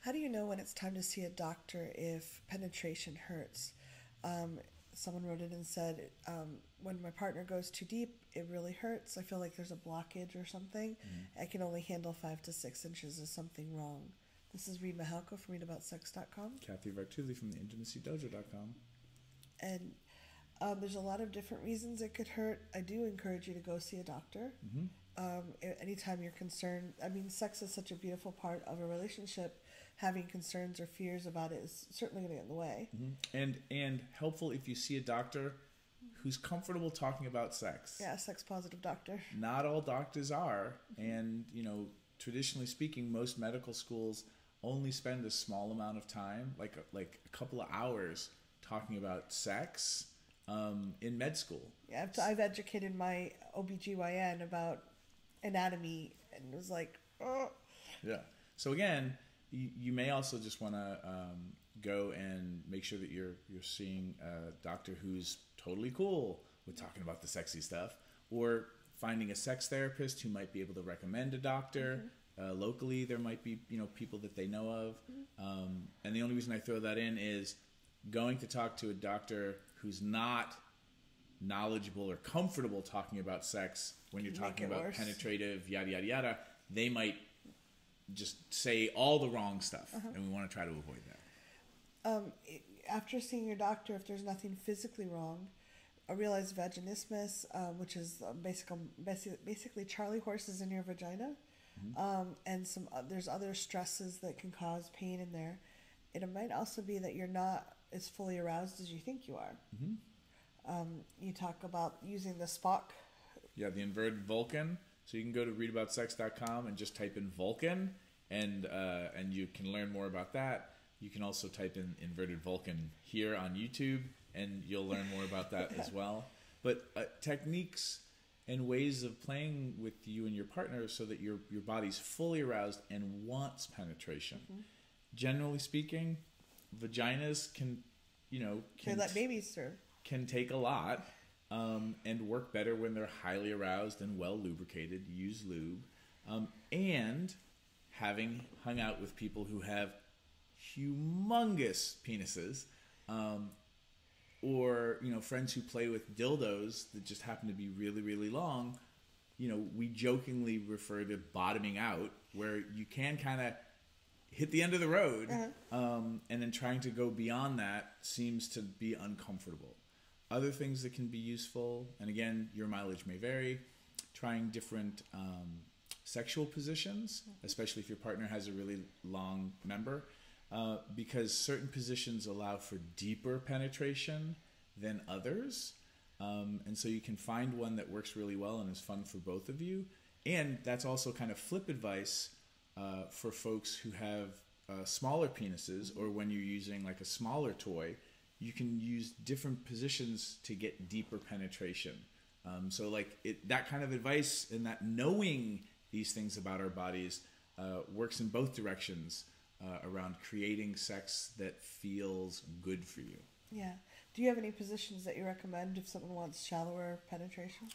How do you know when it's time to see a doctor if penetration hurts? Someone wrote in and said, when my partner goes too deep, it really hurts. I feel like there's a blockage or something. I can only handle 5 to 6 inches. Is something wrong? This is Reid Mahalko from readaboutssex.com. Cathy from the intimacydojo.com. And there's a lot of different reasons it could hurt. I do encourage you to go see a doctor. Anytime you're concerned. I mean, sex is such a beautiful part of a relationship. Having concerns or fears about it is certainly going to get in the way. And helpful if you see a doctor who's comfortable talking about sex. Yeah, a sex-positive doctor. Not all doctors are. And, traditionally speaking, most medical schools only spend a small amount of time, like a couple of hours, talking about sex in med school. Yeah, I've educated my OB-Gyne about anatomy, and it was like, oh. Yeah. So again, you may also just want to go and make sure that you're seeing a doctor who's totally cool with talking about the sexy stuff, or finding a sex therapist who might be able to recommend a doctor. Locally, there might be people that they know of, and the only reason I throw that in is going to talk to a doctor who's not knowledgeable or comfortable talking about sex when you're talking about worse. Penetrative, yada yada yada. They might just say all the wrong stuff, and we want to try to avoid that. After seeing your doctor, if there's nothing physically wrong, I realized vaginismus, which is basically Charlie horses in your vagina, and there's other stresses that can cause pain in there. It might also be that you're not as fully aroused as you think you are. You talk about using the Spock. Yeah, the inverted Vulcan. So you can go to readaboutssex.com and just type in Vulcan, and you can learn more about that. You can also type in inverted Vulcan here on YouTube, and you'll learn more about that as well. But techniques and ways of playing with you and your partner so that your body's fully aroused and wants penetration. Generally speaking, vaginas can let babies through. Can take a lot. And work better when they're highly aroused and well lubricated. Use lube. And having hung out with people who have humongous penises, or friends who play with dildos that just happen to be really, really long, we jokingly refer to bottoming out, where you can kind of hit the end of the road, and then trying to go beyond that seems to be uncomfortable. Other things that can be useful, and again, your mileage may vary, trying different sexual positions, especially if your partner has a really long member, because certain positions allow for deeper penetration than others. And so you can find one that works really well and is fun for both of you. And that's also kind of flip advice for folks who have smaller penises, or when you're using like a smaller toy, you can use different positions to get deeper penetration. So that kind of advice and that knowing these things about our bodies works in both directions around creating sex that feels good for you. Yeah. Do you have any positions that you recommend if someone wants shallower penetration?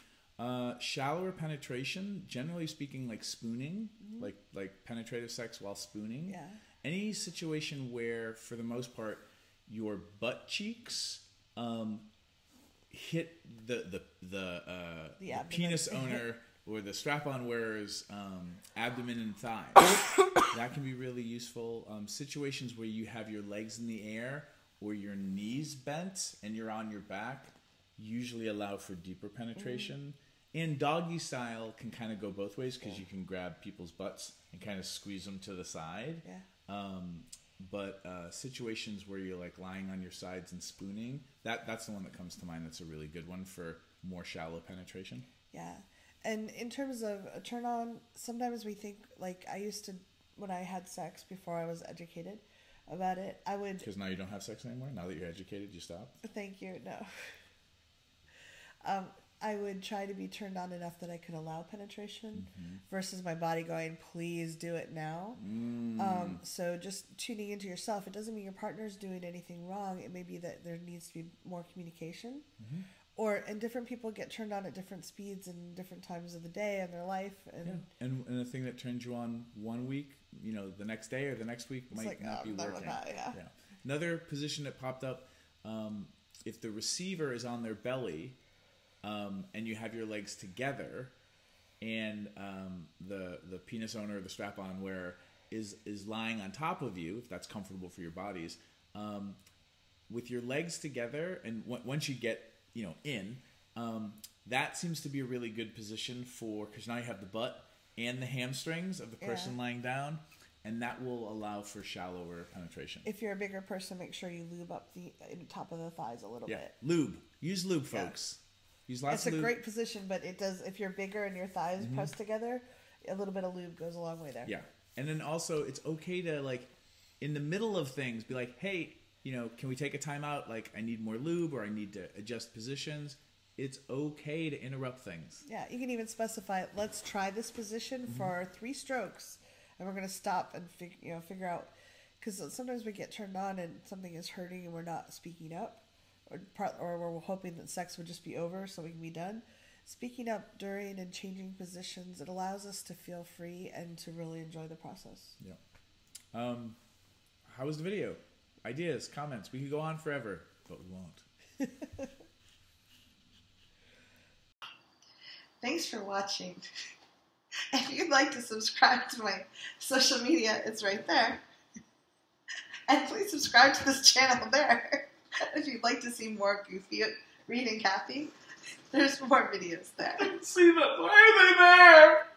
Shallower penetration, generally speaking, like spooning, like penetrative sex while spooning. Yeah. Any situation where, for the most part, your butt cheeks hit the penis owner or the strap-on wearer's abdomen and thigh. That can be really useful. Situations where you have your legs in the air or your knees bent and you're on your back usually allow for deeper penetration. And doggy style can kind of go both ways, because you can grab people's butts and kind of squeeze them to the side. Yeah. But situations where you're like lying on your sides and spooning, that's the one that comes to mind. That's a really good one for more shallow penetration. Yeah. And in terms of a turn on, sometimes we think, like I used to, when I had sex before I was educated about it, I would... Because now you don't have sex anymore? Now that you're educated, you stop? Thank you. No. I would try to be turned on enough that I could allow penetration versus my body going, please do it now. So just tuning into yourself. It doesn't mean your partner's doing anything wrong. It may be that there needs to be more communication. And different people get turned on at different speeds and different times of the day in their life. And the thing that turns you on one week the next day or the next week might not be working. Yeah. Another position that popped up, if the receiver is on their belly, and you have your legs together, and the penis owner, the strap-on wearer, is lying on top of you, if that's comfortable for your bodies, with your legs together, and once you get in, that seems to be a really good position because now you have the butt and the hamstrings of the person lying down, and that will allow for shallower penetration. If you're a bigger person, make sure you lube up the top of the thighs a little bit. Lube. Use lube, folks. Use lots of lube. It's a great position, but it does, if you're bigger and your thighs pressed together, a little bit of lube goes a long way there. Yeah. And then also, it's okay to, in the middle of things, be like, hey, can we take a time out? I need more lube, or I need to adjust positions. It's okay to interrupt things. Yeah, you can even specify, let's try this position for 3 strokes, and we're going to stop and figure out, because sometimes we get turned on and something is hurting and we're not speaking up, or we're hoping that sex would just be over so we can be done. Speaking up during and changing positions, it allows us to feel free and to really enjoy the process. Yeah. How was the video? Ideas, comments. We could go on forever, but we won't. Thanks for watching. If you'd like to subscribe to my social media, it's right there. And please subscribe to this channel there. If you'd like to see more goofy Reid and Cathy, there's more videos there. See them. Why are they there?